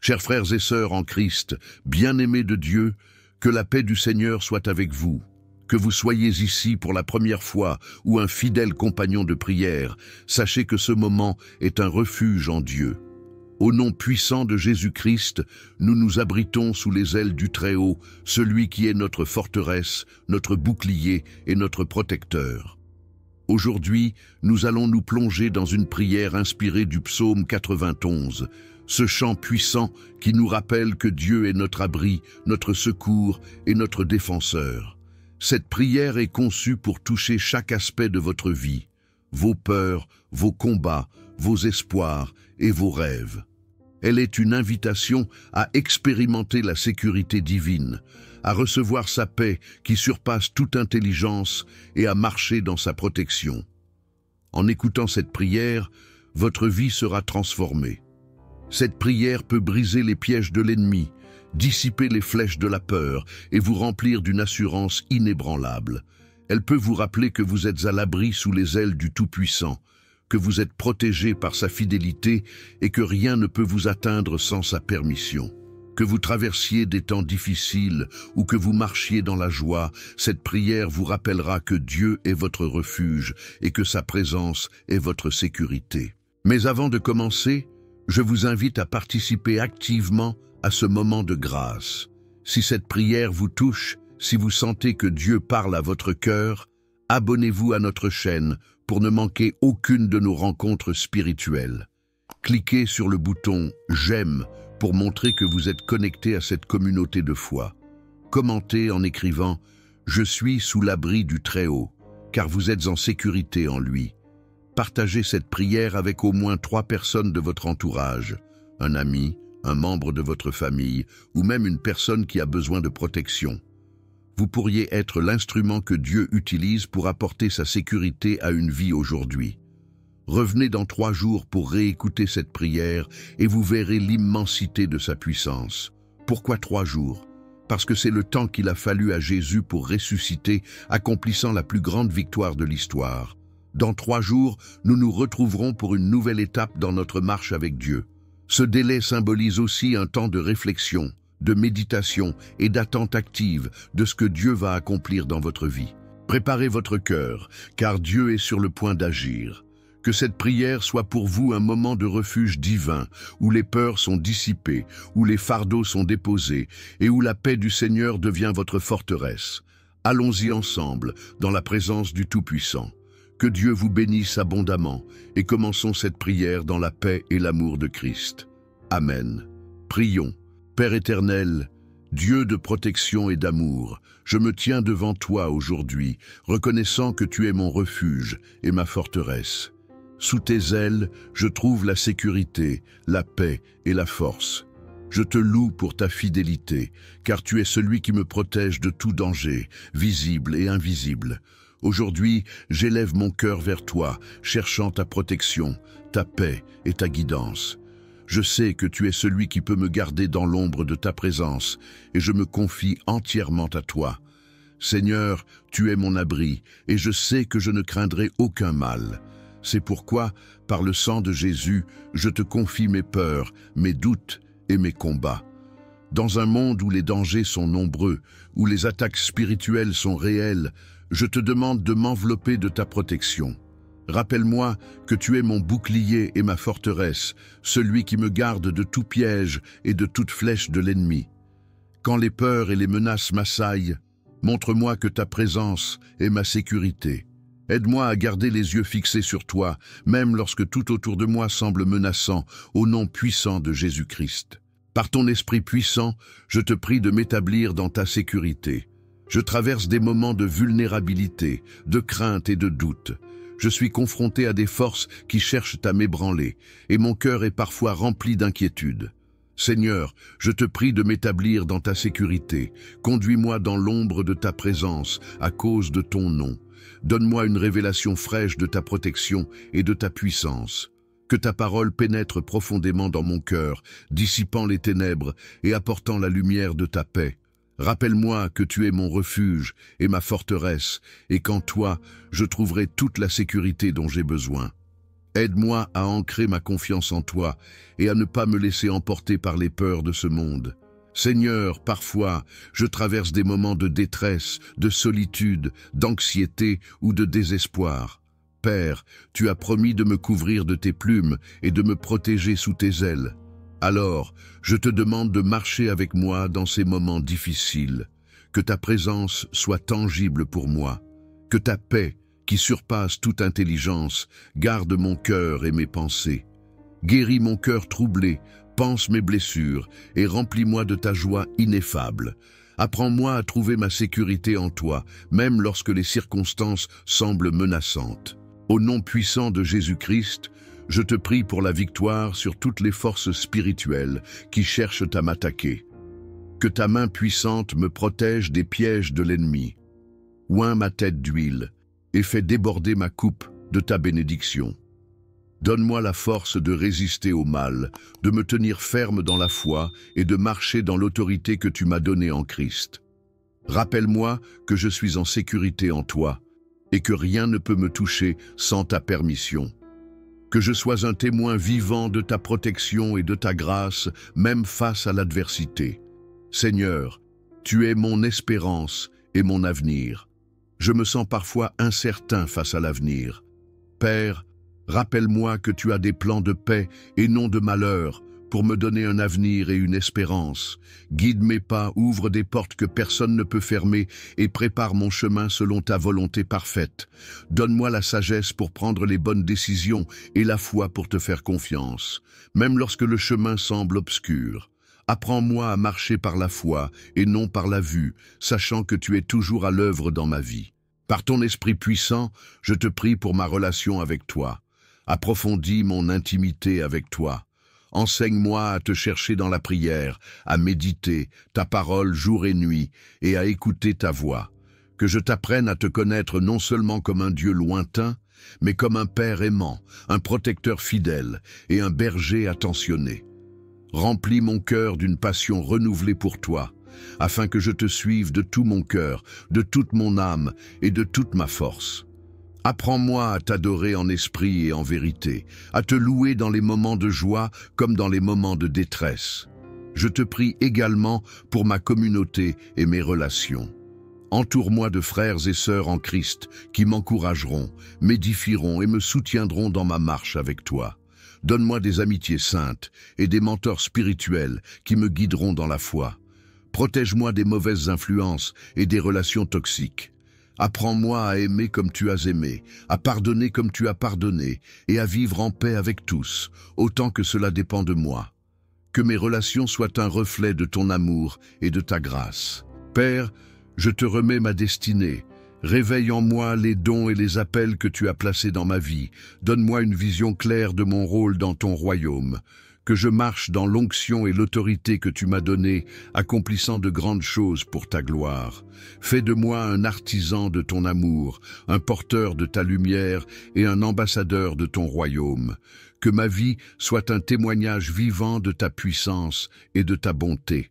Chers frères et sœurs en Christ, bien-aimés de Dieu, que la paix du Seigneur soit avec vous. Que vous soyez ici pour la première fois ou un fidèle compagnon de prière, sachez que ce moment est un refuge en Dieu. Au nom puissant de Jésus-Christ, nous nous abritons sous les ailes du Très-Haut, celui qui est notre forteresse, notre bouclier et notre protecteur. Aujourd'hui, nous allons nous plonger dans une prière inspirée du psaume 91, ce chant puissant qui nous rappelle que Dieu est notre abri, notre secours et notre défenseur. Cette prière est conçue pour toucher chaque aspect de votre vie, vos peurs, vos combats, vos espoirs et vos rêves. Elle est une invitation à expérimenter la sécurité divine, à recevoir sa paix qui surpasse toute intelligence et à marcher dans sa protection. En écoutant cette prière, votre vie sera transformée. Cette prière peut briser les pièges de l'ennemi, dissiper les flèches de la peur et vous remplir d'une assurance inébranlable. Elle peut vous rappeler que vous êtes à l'abri sous les ailes du Tout-Puissant, que vous êtes protégé par sa fidélité et que rien ne peut vous atteindre sans sa permission. Que vous traversiez des temps difficiles ou que vous marchiez dans la joie, cette prière vous rappellera que Dieu est votre refuge et que sa présence est votre sécurité. Mais avant de commencer, je vous invite à participer activement à ce moment de grâce. Si cette prière vous touche, si vous sentez que Dieu parle à votre cœur, abonnez-vous à notre chaîne pour ne manquer aucune de nos rencontres spirituelles. Cliquez sur le bouton « J'aime » pour montrer que vous êtes connecté à cette communauté de foi. Commentez en écrivant « Je suis sous l'abri du Très-Haut » car vous êtes en sécurité en lui. Partagez cette prière avec au moins 3 personnes de votre entourage, un ami, un membre de votre famille ou même une personne qui a besoin de protection. Vous pourriez être l'instrument que Dieu utilise pour apporter sa sécurité à une vie aujourd'hui. Revenez dans 3 jours pour réécouter cette prière et vous verrez l'immensité de sa puissance. Pourquoi 3 jours? Parce que c'est le temps qu'il a fallu à Jésus pour ressusciter, accomplissant la plus grande victoire de l'histoire. Dans 3 jours, nous nous retrouverons pour une nouvelle étape dans notre marche avec Dieu. Ce délai symbolise aussi un temps de réflexion, de méditation et d'attente active de ce que Dieu va accomplir dans votre vie. Préparez votre cœur, car Dieu est sur le point d'agir. Que cette prière soit pour vous un moment de refuge divin, où les peurs sont dissipées, où les fardeaux sont déposés et où la paix du Seigneur devient votre forteresse. Allons-y ensemble, dans la présence du Tout-Puissant. Que Dieu vous bénisse abondamment et commençons cette prière dans la paix et l'amour de Christ. Amen. Prions. Père éternel, Dieu de protection et d'amour, je me tiens devant toi aujourd'hui, reconnaissant que tu es mon refuge et ma forteresse. Sous tes ailes, je trouve la sécurité, la paix et la force. Je te loue pour ta fidélité, car tu es celui qui me protège de tout danger, visible et invisible. Aujourd'hui, j'élève mon cœur vers toi, cherchant ta protection, ta paix et ta guidance. Je sais que tu es celui qui peut me garder dans l'ombre de ta présence, et je me confie entièrement à toi. Seigneur, tu es mon abri, et je sais que je ne craindrai aucun mal. C'est pourquoi, par le sang de Jésus, je te confie mes peurs, mes doutes et mes combats. Dans un monde où les dangers sont nombreux, où les attaques spirituelles sont réelles, je te demande de m'envelopper de ta protection. Rappelle-moi que tu es mon bouclier et ma forteresse, celui qui me garde de tout piège et de toute flèche de l'ennemi. Quand les peurs et les menaces m'assaillent, montre-moi que ta présence est ma sécurité. Aide-moi à garder les yeux fixés sur toi, même lorsque tout autour de moi semble menaçant, au nom puissant de Jésus-Christ. Par ton esprit puissant, je te prie de m'établir dans ta sécurité. Je traverse des moments de vulnérabilité, de crainte et de doute. Je suis confronté à des forces qui cherchent à m'ébranler, et mon cœur est parfois rempli d'inquiétude. Seigneur, je te prie de m'établir dans ta sécurité. Conduis-moi dans l'ombre de ta présence, à cause de ton nom. Donne-moi une révélation fraîche de ta protection et de ta puissance. Que ta parole pénètre profondément dans mon cœur, dissipant les ténèbres et apportant la lumière de ta paix. Rappelle-moi que tu es mon refuge et ma forteresse, et qu'en toi, je trouverai toute la sécurité dont j'ai besoin. Aide-moi à ancrer ma confiance en toi et à ne pas me laisser emporter par les peurs de ce monde. Seigneur, parfois, je traverse des moments de détresse, de solitude, d'anxiété ou de désespoir. Père, tu as promis de me couvrir de tes plumes et de me protéger sous tes ailes. Alors, je te demande de marcher avec moi dans ces moments difficiles. Que ta présence soit tangible pour moi. Que ta paix, qui surpasse toute intelligence, garde mon cœur et mes pensées. Guéris mon cœur troublé, pense mes blessures et remplis-moi de ta joie ineffable. Apprends-moi à trouver ma sécurité en toi, même lorsque les circonstances semblent menaçantes. Au nom puissant de Jésus-Christ, je te prie pour la victoire sur toutes les forces spirituelles qui cherchent à m'attaquer. Que ta main puissante me protège des pièges de l'ennemi. Oins ma tête d'huile et fais déborder ma coupe de ta bénédiction. Donne-moi la force de résister au mal, de me tenir ferme dans la foi et de marcher dans l'autorité que tu m'as donnée en Christ. Rappelle-moi que je suis en sécurité en toi et que rien ne peut me toucher sans ta permission. Que je sois un témoin vivant de ta protection et de ta grâce, même face à l'adversité. Seigneur, tu es mon espérance et mon avenir. Je me sens parfois incertain face à l'avenir. Père, rappelle-moi que tu as des plans de paix et non de malheur pour me donner un avenir et une espérance. Guide mes pas, ouvre des portes que personne ne peut fermer et prépare mon chemin selon ta volonté parfaite. Donne-moi la sagesse pour prendre les bonnes décisions et la foi pour te faire confiance, même lorsque le chemin semble obscur. Apprends-moi à marcher par la foi et non par la vue, sachant que tu es toujours à l'œuvre dans ma vie. Par ton esprit puissant, je te prie pour ma relation avec toi. Approfondis mon intimité avec toi. Enseigne-moi à te chercher dans la prière, à méditer ta parole jour et nuit et à écouter ta voix. Que je t'apprenne à te connaître non seulement comme un Dieu lointain, mais comme un Père aimant, un protecteur fidèle et un berger attentionné. Remplis mon cœur d'une passion renouvelée pour toi, afin que je te suive de tout mon cœur, de toute mon âme et de toute ma force. Apprends-moi à t'adorer en esprit et en vérité, à te louer dans les moments de joie comme dans les moments de détresse. Je te prie également pour ma communauté et mes relations. Entoure-moi de frères et sœurs en Christ qui m'encourageront, m'édifieront et me soutiendront dans ma marche avec toi. Donne-moi des amitiés saintes et des mentors spirituels qui me guideront dans la foi. Protège-moi des mauvaises influences et des relations toxiques. Apprends-moi à aimer comme tu as aimé, à pardonner comme tu as pardonné et à vivre en paix avec tous, autant que cela dépend de moi. Que mes relations soient un reflet de ton amour et de ta grâce. Père, je te remets ma destinée. Réveille en moi les dons et les appels que tu as placés dans ma vie. Donne-moi une vision claire de mon rôle dans ton royaume. Que je marche dans l'onction et l'autorité que tu m'as donnée, accomplissant de grandes choses pour ta gloire. Fais de moi un artisan de ton amour, un porteur de ta lumière et un ambassadeur de ton royaume. Que ma vie soit un témoignage vivant de ta puissance et de ta bonté.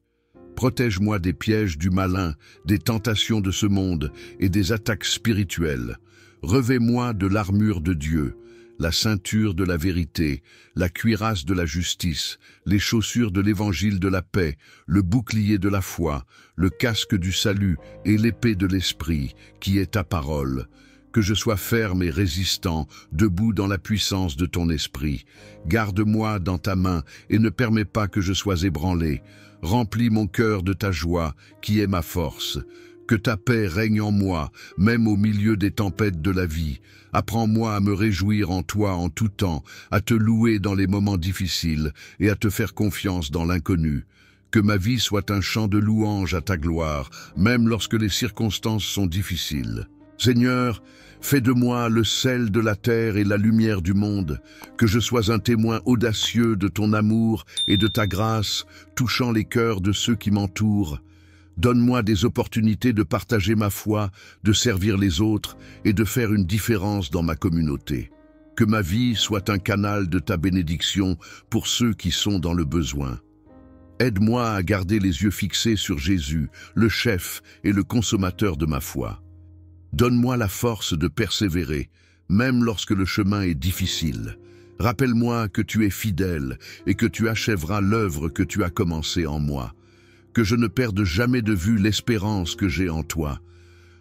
Protège-moi des pièges du malin, des tentations de ce monde et des attaques spirituelles. Revêt-moi de l'armure de Dieu, la ceinture de la vérité, la cuirasse de la justice, les chaussures de l'évangile de la paix, le bouclier de la foi, le casque du salut et l'épée de l'esprit, qui est ta parole. Que je sois ferme et résistant, debout dans la puissance de ton esprit. Garde-moi dans ta main et ne permets pas que je sois ébranlé. Remplis mon cœur de ta joie, qui est ma force. Que ta paix règne en moi, même au milieu des tempêtes de la vie. Apprends-moi à me réjouir en toi en tout temps, à te louer dans les moments difficiles et à te faire confiance dans l'inconnu. Que ma vie soit un chant de louange à ta gloire, même lorsque les circonstances sont difficiles. Seigneur, fais de moi le sel de la terre et la lumière du monde, que je sois un témoin audacieux de ton amour et de ta grâce, touchant les cœurs de ceux qui m'entourent. Donne-moi des opportunités de partager ma foi, de servir les autres et de faire une différence dans ma communauté. Que ma vie soit un canal de ta bénédiction pour ceux qui sont dans le besoin. Aide-moi à garder les yeux fixés sur Jésus, le chef et le consommateur de ma foi. Donne-moi la force de persévérer, même lorsque le chemin est difficile. Rappelle-moi que tu es fidèle et que tu achèveras l'œuvre que tu as commencée en moi. Que je ne perde jamais de vue l'espérance que j'ai en toi.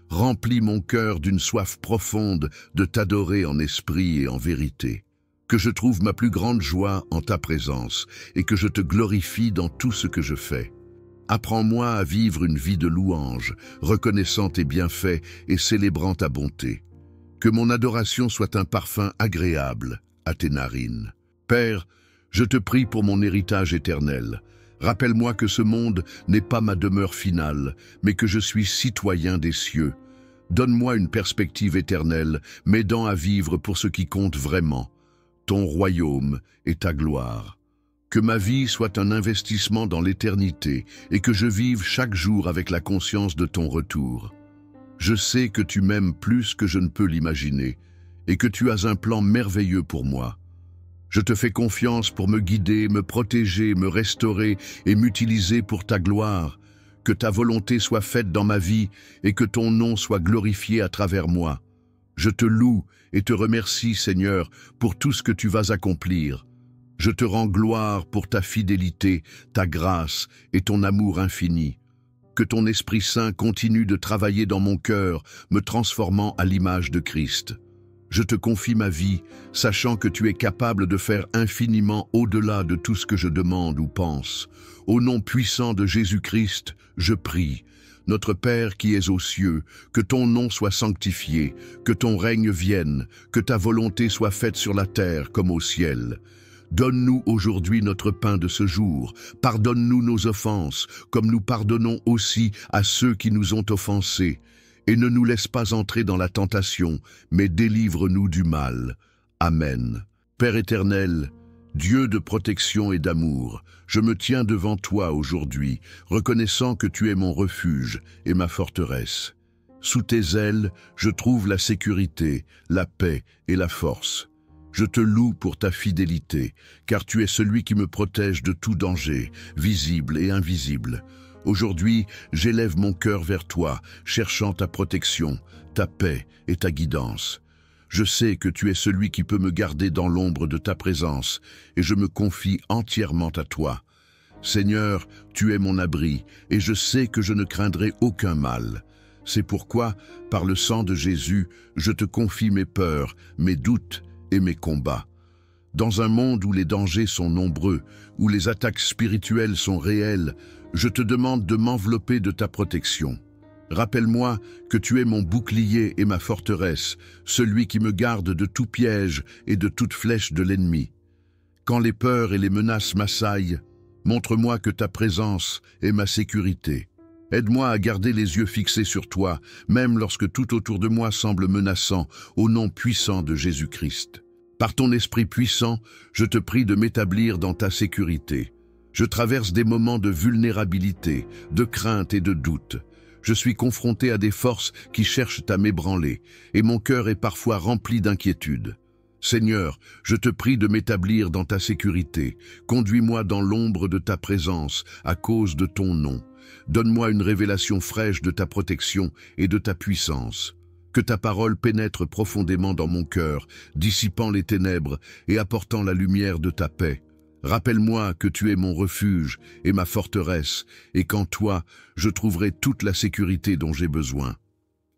Remplis mon cœur d'une soif profonde de t'adorer en esprit et en vérité. Que je trouve ma plus grande joie en ta présence et que je te glorifie dans tout ce que je fais. Apprends-moi à vivre une vie de louange, reconnaissant tes bienfaits et célébrant ta bonté. Que mon adoration soit un parfum agréable à tes narines. Père, je te prie pour mon héritage éternel. Rappelle-moi que ce monde n'est pas ma demeure finale, mais que je suis citoyen des cieux. Donne-moi une perspective éternelle, m'aidant à vivre pour ce qui compte vraiment, ton royaume et ta gloire. Que ma vie soit un investissement dans l'éternité et que je vive chaque jour avec la conscience de ton retour. Je sais que tu m'aimes plus que je ne peux l'imaginer et que tu as un plan merveilleux pour moi. Je te fais confiance pour me guider, me protéger, me restaurer et m'utiliser pour ta gloire. Que ta volonté soit faite dans ma vie et que ton nom soit glorifié à travers moi. Je te loue et te remercie, Seigneur, pour tout ce que tu vas accomplir. Je te rends gloire pour ta fidélité, ta grâce et ton amour infini. Que ton Esprit Saint continue de travailler dans mon cœur, me transformant à l'image de Christ. Je te confie ma vie, sachant que tu es capable de faire infiniment au-delà de tout ce que je demande ou pense. Au nom puissant de Jésus-Christ, je prie. Notre Père qui es aux cieux, que ton nom soit sanctifié, que ton règne vienne, que ta volonté soit faite sur la terre comme au ciel. Donne-nous aujourd'hui notre pain de ce jour. Pardonne-nous nos offenses, comme nous pardonnons aussi à ceux qui nous ont offensés. Et ne nous laisse pas entrer dans la tentation, mais délivre-nous du mal. Amen. Père éternel, Dieu de protection et d'amour, je me tiens devant toi aujourd'hui, reconnaissant que tu es mon refuge et ma forteresse. Sous tes ailes, je trouve la sécurité, la paix et la force. Je te loue pour ta fidélité, car tu es celui qui me protège de tout danger, visible et invisible. Aujourd'hui, j'élève mon cœur vers toi, cherchant ta protection, ta paix et ta guidance. Je sais que tu es celui qui peut me garder dans l'ombre de ta présence, et je me confie entièrement à toi. Seigneur, tu es mon abri, et je sais que je ne craindrai aucun mal. C'est pourquoi, par le sang de Jésus, je te confie mes peurs, mes doutes et mes combats. Dans un monde où les dangers sont nombreux, où les attaques spirituelles sont réelles, je te demande de m'envelopper de ta protection. Rappelle-moi que tu es mon bouclier et ma forteresse, celui qui me garde de tout piège et de toute flèche de l'ennemi. Quand les peurs et les menaces m'assaillent, montre-moi que ta présence est ma sécurité. Aide-moi à garder les yeux fixés sur toi, même lorsque tout autour de moi semble menaçant, au nom puissant de Jésus-Christ. Par ton esprit puissant, je te prie de m'établir dans ta sécurité. Je traverse des moments de vulnérabilité, de crainte et de doute. Je suis confronté à des forces qui cherchent à m'ébranler, et mon cœur est parfois rempli d'inquiétude. Seigneur, je te prie de m'établir dans ta sécurité. Conduis-moi dans l'ombre de ta présence, à cause de ton nom. Donne-moi une révélation fraîche de ta protection et de ta puissance. Que ta parole pénètre profondément dans mon cœur, dissipant les ténèbres et apportant la lumière de ta paix. Rappelle-moi que tu es mon refuge et ma forteresse, et qu'en toi, je trouverai toute la sécurité dont j'ai besoin.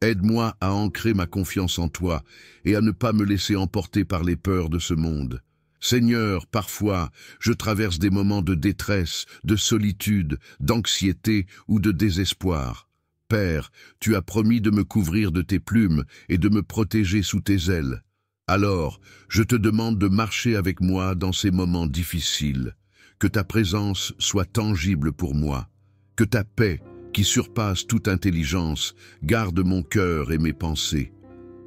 Aide-moi à ancrer ma confiance en toi et à ne pas me laisser emporter par les peurs de ce monde. Seigneur, parfois, je traverse des moments de détresse, de solitude, d'anxiété ou de désespoir. Père, tu as promis de me couvrir de tes plumes et de me protéger sous tes ailes. Alors, je te demande de marcher avec moi dans ces moments difficiles. Que ta présence soit tangible pour moi. Que ta paix, qui surpasse toute intelligence, garde mon cœur et mes pensées.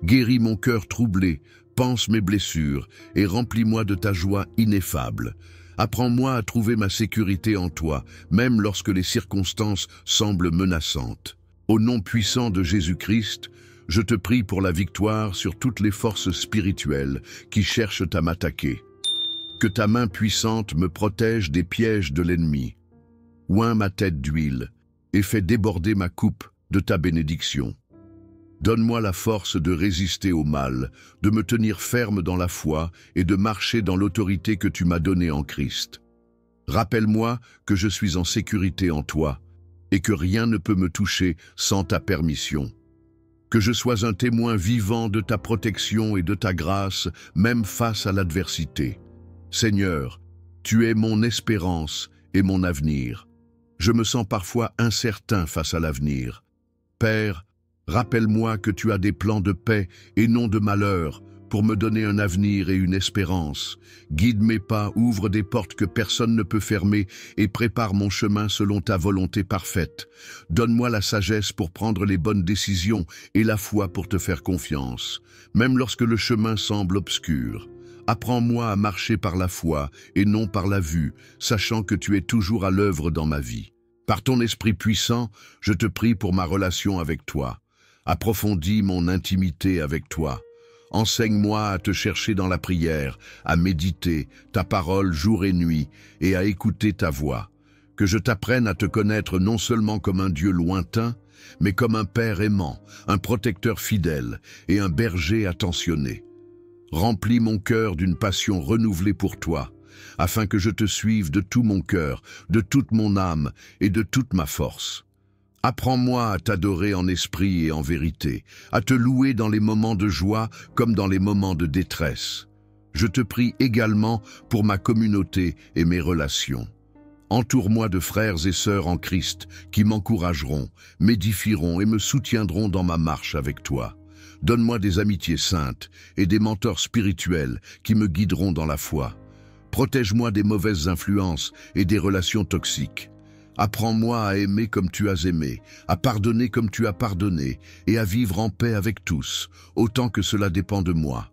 Guéris mon cœur troublé, panse mes blessures et remplis-moi de ta joie ineffable. Apprends-moi à trouver ma sécurité en toi, même lorsque les circonstances semblent menaçantes. Au nom puissant de Jésus-Christ, je te prie pour la victoire sur toutes les forces spirituelles qui cherchent à m'attaquer. Que ta main puissante me protège des pièges de l'ennemi. Oins ma tête d'huile et fais déborder ma coupe de ta bénédiction. Donne-moi la force de résister au mal, de me tenir ferme dans la foi et de marcher dans l'autorité que tu m'as donnée en Christ. Rappelle-moi que je suis en sécurité en toi et que rien ne peut me toucher sans ta permission. Que je sois un témoin vivant de ta protection et de ta grâce, même face à l'adversité. Seigneur, tu es mon espérance et mon avenir. Je me sens parfois incertain face à l'avenir. Père, rappelle-moi que tu as des plans de paix et non de malheur pour me donner un avenir et une espérance. Guide mes pas, ouvre des portes que personne ne peut fermer et prépare mon chemin selon ta volonté parfaite. Donne-moi la sagesse pour prendre les bonnes décisions et la foi pour te faire confiance, même lorsque le chemin semble obscur. Apprends-moi à marcher par la foi et non par la vue, sachant que tu es toujours à l'œuvre dans ma vie. Par ton esprit puissant, je te prie pour ma relation avec toi. Approfondis mon intimité avec toi. Enseigne-moi à te chercher dans la prière, à méditer ta parole jour et nuit et à écouter ta voix. Que je t'apprenne à te connaître non seulement comme un Dieu lointain, mais comme un Père aimant, un protecteur fidèle et un berger attentionné. Remplis mon cœur d'une passion renouvelée pour toi, afin que je te suive de tout mon cœur, de toute mon âme et de toute ma force. Apprends-moi à t'adorer en esprit et en vérité, à te louer dans les moments de joie comme dans les moments de détresse. Je te prie également pour ma communauté et mes relations. Entoure-moi de frères et sœurs en Christ qui m'encourageront, m'édifieront et me soutiendront dans ma marche avec toi. Donne-moi des amitiés saintes et des mentors spirituels qui me guideront dans la foi. Protège-moi des mauvaises influences et des relations toxiques. Apprends-moi à aimer comme tu as aimé, à pardonner comme tu as pardonné et à vivre en paix avec tous, autant que cela dépend de moi.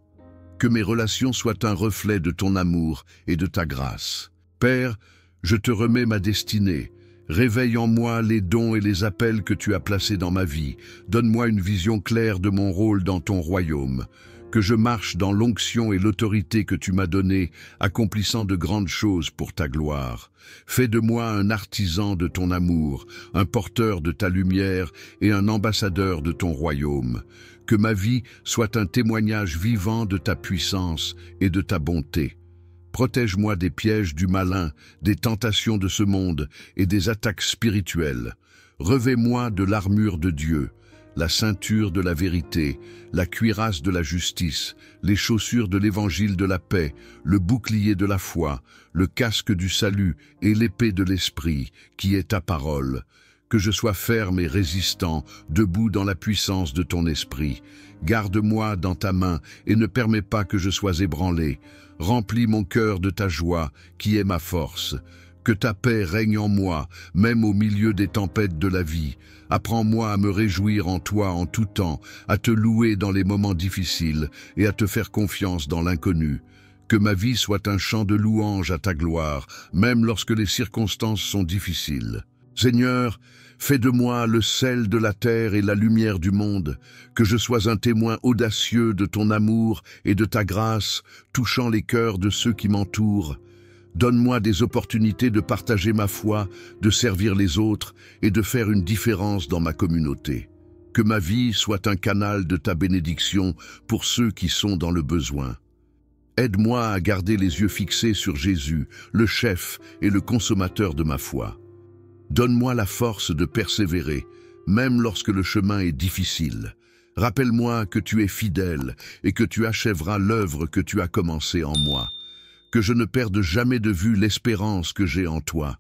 Que mes relations soient un reflet de ton amour et de ta grâce. Père, je te remets ma destinée. Réveille en moi les dons et les appels que tu as placés dans ma vie. Donne-moi une vision claire de mon rôle dans ton royaume. Que je marche dans l'onction et l'autorité que tu m'as donnée, accomplissant de grandes choses pour ta gloire. Fais de moi un artisan de ton amour, un porteur de ta lumière et un ambassadeur de ton royaume. Que ma vie soit un témoignage vivant de ta puissance et de ta bonté. Protège-moi des pièges du malin, des tentations de ce monde et des attaques spirituelles. Revêt-moi de l'armure de Dieu, la ceinture de la vérité, la cuirasse de la justice, les chaussures de l'évangile de la paix, le bouclier de la foi, le casque du salut et l'épée de l'esprit, qui est ta parole. Que je sois ferme et résistant, debout dans la puissance de ton esprit. Garde-moi dans ta main et ne permets pas que je sois ébranlé. Remplis mon cœur de ta joie, qui est ma force. Que ta paix règne en moi, même au milieu des tempêtes de la vie. Apprends-moi à me réjouir en toi en tout temps, à te louer dans les moments difficiles et à te faire confiance dans l'inconnu. Que ma vie soit un chant de louange à ta gloire, même lorsque les circonstances sont difficiles. Seigneur, fais de moi le sel de la terre et la lumière du monde, que je sois un témoin audacieux de ton amour et de ta grâce, touchant les cœurs de ceux qui m'entourent. Donne-moi des opportunités de partager ma foi, de servir les autres et de faire une différence dans ma communauté. Que ma vie soit un canal de ta bénédiction pour ceux qui sont dans le besoin. Aide-moi à garder les yeux fixés sur Jésus, le chef et le consommateur de ma foi. Donne-moi la force de persévérer, même lorsque le chemin est difficile. Rappelle-moi que tu es fidèle et que tu achèveras l'œuvre que tu as commencée en moi. Que je ne perde jamais de vue l'espérance que j'ai en toi.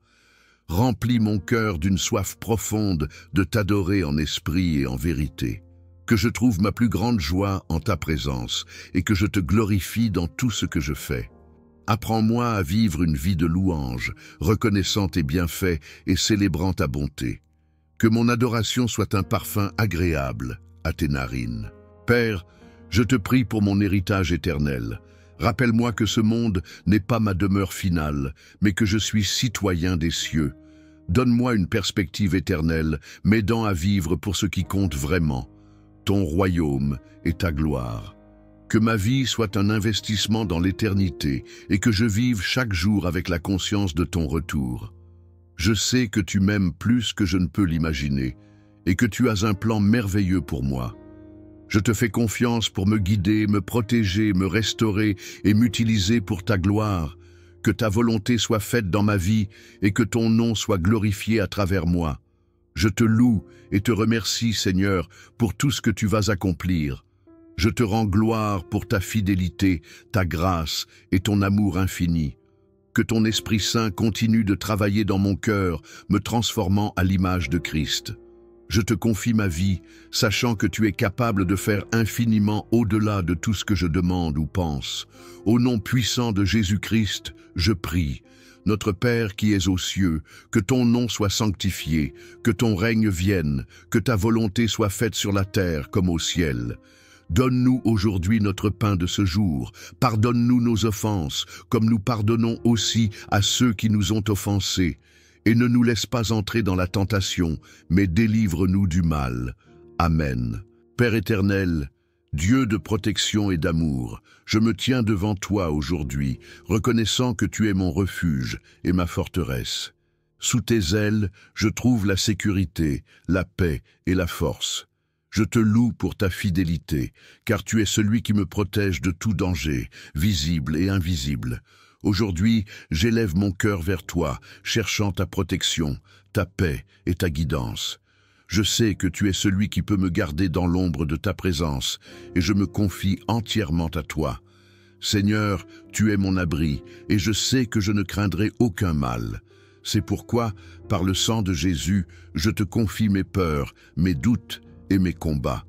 Remplis mon cœur d'une soif profonde de t'adorer en esprit et en vérité. Que je trouve ma plus grande joie en ta présence et que je te glorifie dans tout ce que je fais. Apprends-moi à vivre une vie de louange, reconnaissant tes bienfaits et célébrant ta bonté. Que mon adoration soit un parfum agréable à tes narines. Père, je te prie pour mon héritage éternel. Rappelle-moi que ce monde n'est pas ma demeure finale, mais que je suis citoyen des cieux. Donne-moi une perspective éternelle, m'aidant à vivre pour ce qui compte vraiment, ton royaume et ta gloire. Que ma vie soit un investissement dans l'éternité et que je vive chaque jour avec la conscience de ton retour. Je sais que tu m'aimes plus que je ne peux l'imaginer et que tu as un plan merveilleux pour moi. Je te fais confiance pour me guider, me protéger, me restaurer et m'utiliser pour ta gloire. Que ta volonté soit faite dans ma vie et que ton nom soit glorifié à travers moi. Je te loue et te remercie, Seigneur, pour tout ce que tu vas accomplir. Je te rends gloire pour ta fidélité, ta grâce et ton amour infini. Que ton Esprit Saint continue de travailler dans mon cœur, me transformant à l'image de Christ. Je te confie ma vie, sachant que tu es capable de faire infiniment au-delà de tout ce que je demande ou pense. Au nom puissant de Jésus-Christ, je prie. Notre Père qui es aux cieux, que ton nom soit sanctifié, que ton règne vienne, que ta volonté soit faite sur la terre comme au ciel. Donne-nous aujourd'hui notre pain de ce jour. Pardonne-nous nos offenses, comme nous pardonnons aussi à ceux qui nous ont offensés. Et ne nous laisse pas entrer dans la tentation, mais délivre-nous du mal. Amen. Père éternel, Dieu de protection et d'amour, je me tiens devant toi aujourd'hui, reconnaissant que tu es mon refuge et ma forteresse. Sous tes ailes, je trouve la sécurité, la paix et la force. Je te loue pour ta fidélité, car tu es celui qui me protège de tout danger, visible et invisible. Aujourd'hui, j'élève mon cœur vers toi, cherchant ta protection, ta paix et ta guidance. Je sais que tu es celui qui peut me garder dans l'ombre de ta présence, et je me confie entièrement à toi. Seigneur, tu es mon abri, et je sais que je ne craindrai aucun mal. C'est pourquoi, par le sang de Jésus, je te confie mes peurs, mes doutes et mes combats.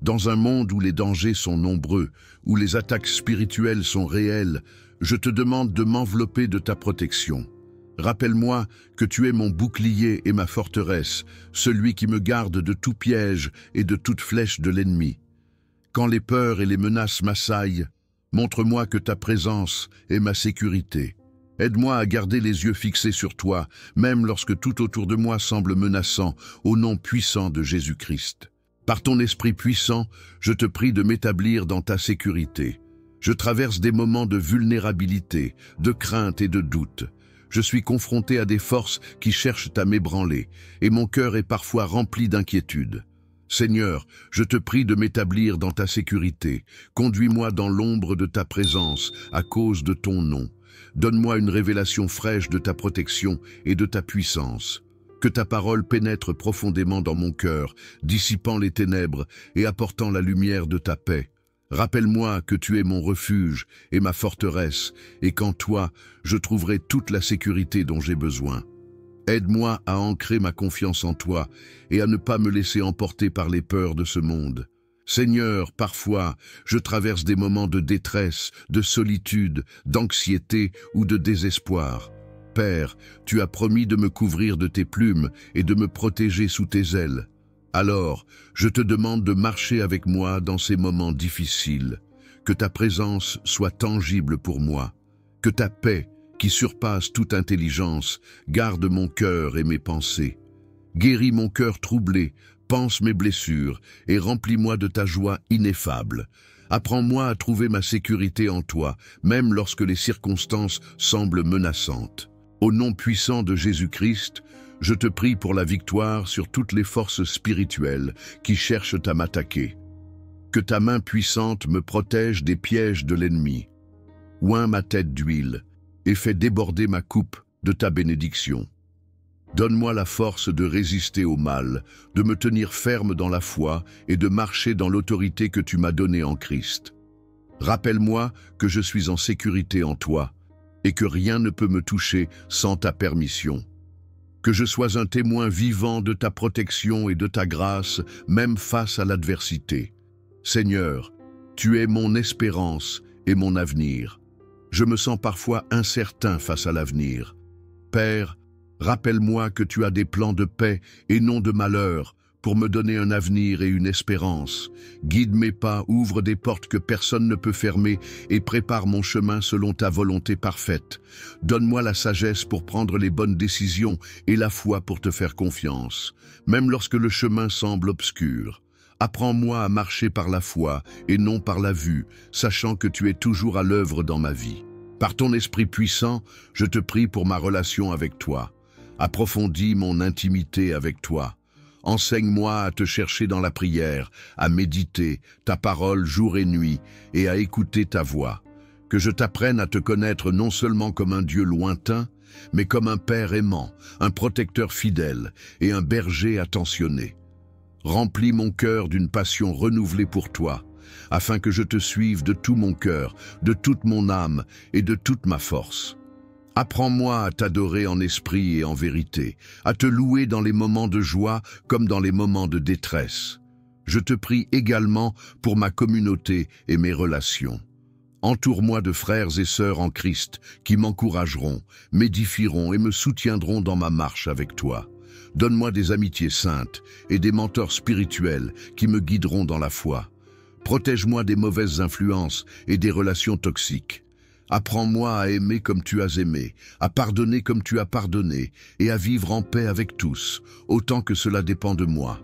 Dans un monde où les dangers sont nombreux, où les attaques spirituelles sont réelles, je te demande de m'envelopper de ta protection. Rappelle-moi que tu es mon bouclier et ma forteresse, celui qui me garde de tout piège et de toute flèche de l'ennemi. Quand les peurs et les menaces m'assaillent, montre-moi que ta présence est ma sécurité. Aide-moi à garder les yeux fixés sur toi, même lorsque tout autour de moi semble menaçant, au nom puissant de Jésus-Christ. Par ton esprit puissant, je te prie de m'établir dans ta sécurité. Je traverse des moments de vulnérabilité, de crainte et de doute. Je suis confronté à des forces qui cherchent à m'ébranler, et mon cœur est parfois rempli d'inquiétude. Seigneur, je te prie de m'établir dans ta sécurité. Conduis-moi dans l'ombre de ta présence, à cause de ton nom. Donne-moi une révélation fraîche de ta protection et de ta puissance. Que ta parole pénètre profondément dans mon cœur, dissipant les ténèbres et apportant la lumière de ta paix. Rappelle-moi que tu es mon refuge et ma forteresse, et qu'en toi, je trouverai toute la sécurité dont j'ai besoin. Aide-moi à ancrer ma confiance en toi et à ne pas me laisser emporter par les peurs de ce monde. Seigneur, parfois, je traverse des moments de détresse, de solitude, d'anxiété ou de désespoir. Père, tu as promis de me couvrir de tes plumes et de me protéger sous tes ailes. Alors, je te demande de marcher avec moi dans ces moments difficiles. Que ta présence soit tangible pour moi. Que ta paix, qui surpasse toute intelligence, garde mon cœur et mes pensées. Guéris mon cœur troublé, panse mes blessures et remplis-moi de ta joie ineffable. Apprends-moi à trouver ma sécurité en toi, même lorsque les circonstances semblent menaçantes. Au nom puissant de Jésus-Christ, je te prie pour la victoire sur toutes les forces spirituelles qui cherchent à m'attaquer. Que ta main puissante me protège des pièges de l'ennemi. Oins ma tête d'huile et fais déborder ma coupe de ta bénédiction. Donne-moi la force de résister au mal, de me tenir ferme dans la foi et de marcher dans l'autorité que tu m'as donnée en Christ. Rappelle-moi que je suis en sécurité en toi et que rien ne peut me toucher sans ta permission. Que je sois un témoin vivant de ta protection et de ta grâce, même face à l'adversité. Seigneur, tu es mon espérance et mon avenir. Je me sens parfois incertain face à l'avenir. Père, rappelle-moi que tu as des plans de paix et non de malheur pour me donner un avenir et une espérance. Guide mes pas, ouvre des portes que personne ne peut fermer et prépare mon chemin selon ta volonté parfaite. Donne-moi la sagesse pour prendre les bonnes décisions et la foi pour te faire confiance, même lorsque le chemin semble obscur. Apprends-moi à marcher par la foi et non par la vue, sachant que tu es toujours à l'œuvre dans ma vie. Par ton esprit puissant, je te prie pour ma relation avec toi. Approfondis mon intimité avec toi. Enseigne-moi à te chercher dans la prière, à méditer ta parole jour et nuit et à écouter ta voix. Que je t'apprenne à te connaître non seulement comme un Dieu lointain, mais comme un Père aimant, un protecteur fidèle et un berger attentionné. Remplis mon cœur d'une passion renouvelée pour toi, afin que je te suive de tout mon cœur, de toute mon âme et de toute ma force. Apprends-moi à t'adorer en esprit et en vérité, à te louer dans les moments de joie comme dans les moments de détresse. Je te prie également pour ma communauté et mes relations. Entoure-moi de frères et sœurs en Christ qui m'encourageront, m'édifieront et me soutiendront dans ma marche avec toi. Donne-moi des amitiés saintes et des mentors spirituels qui me guideront dans la foi. Protège-moi des mauvaises influences et des relations toxiques. Apprends-moi à aimer comme tu as aimé, à pardonner comme tu as pardonné et à vivre en paix avec tous, autant que cela dépend de moi.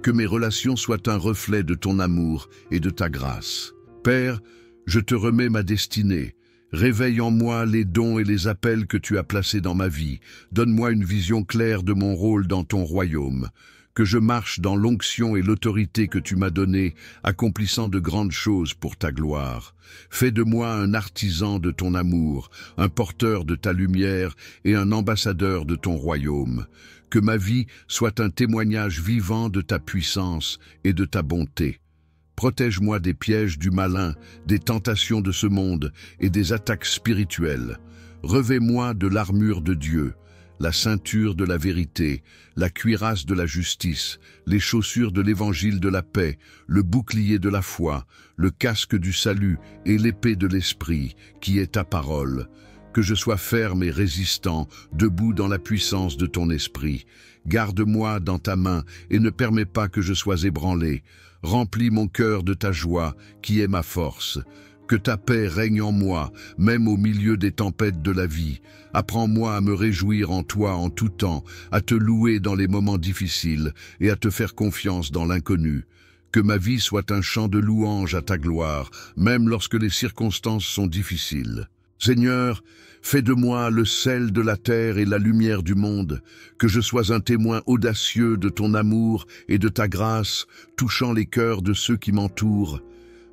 Que mes relations soient un reflet de ton amour et de ta grâce. Père, je te remets ma destinée. Réveille en moi les dons et les appels que tu as placés dans ma vie. Donne-moi une vision claire de mon rôle dans ton royaume. Que je marche dans l'onction et l'autorité que tu m'as donnée, accomplissant de grandes choses pour ta gloire. Fais de moi un artisan de ton amour, un porteur de ta lumière et un ambassadeur de ton royaume. Que ma vie soit un témoignage vivant de ta puissance et de ta bonté. Protège-moi des pièges du malin, des tentations de ce monde et des attaques spirituelles. Revêt-moi de l'armure de Dieu, la ceinture de la vérité, la cuirasse de la justice, les chaussures de l'évangile de la paix, le bouclier de la foi, le casque du salut et l'épée de l'esprit, qui est ta parole. Que je sois ferme et résistant, debout dans la puissance de ton esprit. Garde-moi dans ta main et ne permets pas que je sois ébranlé. Remplis mon cœur de ta joie, qui est ma force. Que ta paix règne en moi, même au milieu des tempêtes de la vie. Apprends-moi à me réjouir en toi en tout temps, à te louer dans les moments difficiles et à te faire confiance dans l'inconnu. Que ma vie soit un chant de louange à ta gloire, même lorsque les circonstances sont difficiles. Seigneur, fais de moi le sel de la terre et la lumière du monde, que je sois un témoin audacieux de ton amour et de ta grâce, touchant les cœurs de ceux qui m'entourent.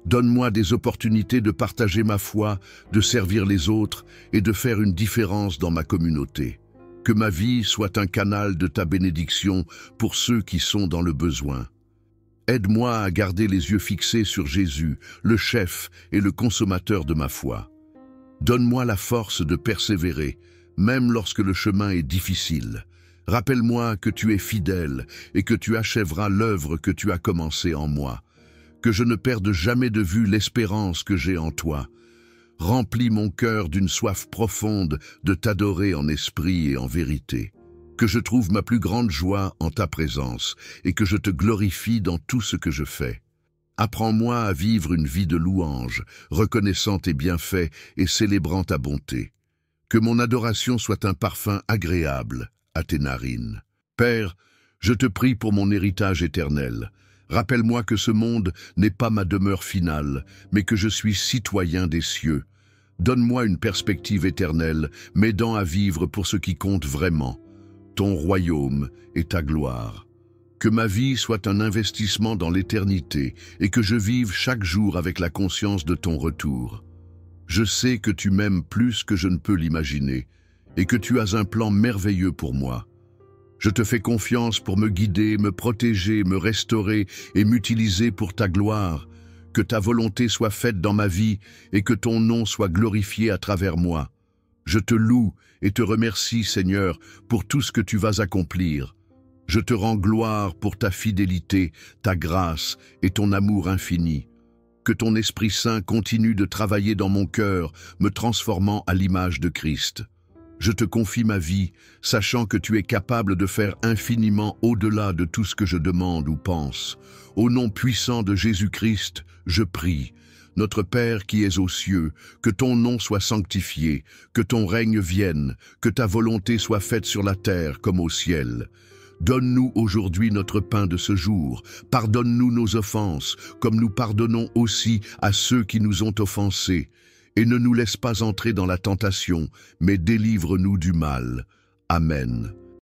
Donne-moi des opportunités de partager ma foi, de servir les autres et de faire une différence dans ma communauté. Que ma vie soit un canal de ta bénédiction pour ceux qui sont dans le besoin. Aide-moi à garder les yeux fixés sur Jésus, le chef et le consommateur de ma foi. Donne-moi la force de persévérer, même lorsque le chemin est difficile. Rappelle-moi que tu es fidèle et que tu achèveras l'œuvre que tu as commencée en moi. Que je ne perde jamais de vue l'espérance que j'ai en toi. Remplis mon cœur d'une soif profonde de t'adorer en esprit et en vérité. Que je trouve ma plus grande joie en ta présence et que je te glorifie dans tout ce que je fais. Apprends-moi à vivre une vie de louange, reconnaissant tes bienfaits et célébrant ta bonté. Que mon adoration soit un parfum agréable à tes narines. Père, je te prie pour mon héritage éternel. Rappelle-moi que ce monde n'est pas ma demeure finale, mais que je suis citoyen des cieux. Donne-moi une perspective éternelle, m'aidant à vivre pour ce qui compte vraiment, ton royaume et ta gloire. Que ma vie soit un investissement dans l'éternité et que je vive chaque jour avec la conscience de ton retour. Je sais que tu m'aimes plus que je ne peux l'imaginer et que tu as un plan merveilleux pour moi. Je te fais confiance pour me guider, me protéger, me restaurer et m'utiliser pour ta gloire. Que ta volonté soit faite dans ma vie et que ton nom soit glorifié à travers moi. Je te loue et te remercie, Seigneur, pour tout ce que tu vas accomplir. Je te rends gloire pour ta fidélité, ta grâce et ton amour infini. Que ton Esprit Saint continue de travailler dans mon cœur, me transformant à l'image de Christ. Je te confie ma vie, sachant que tu es capable de faire infiniment au-delà de tout ce que je demande ou pense. Au nom puissant de Jésus-Christ, je prie. Notre Père qui es aux cieux, que ton nom soit sanctifié, que ton règne vienne, que ta volonté soit faite sur la terre comme au ciel. Donne-nous aujourd'hui notre pain de ce jour. Pardonne-nous nos offenses, comme nous pardonnons aussi à ceux qui nous ont offensés. Et ne nous laisse pas entrer dans la tentation, mais délivre-nous du mal. Amen.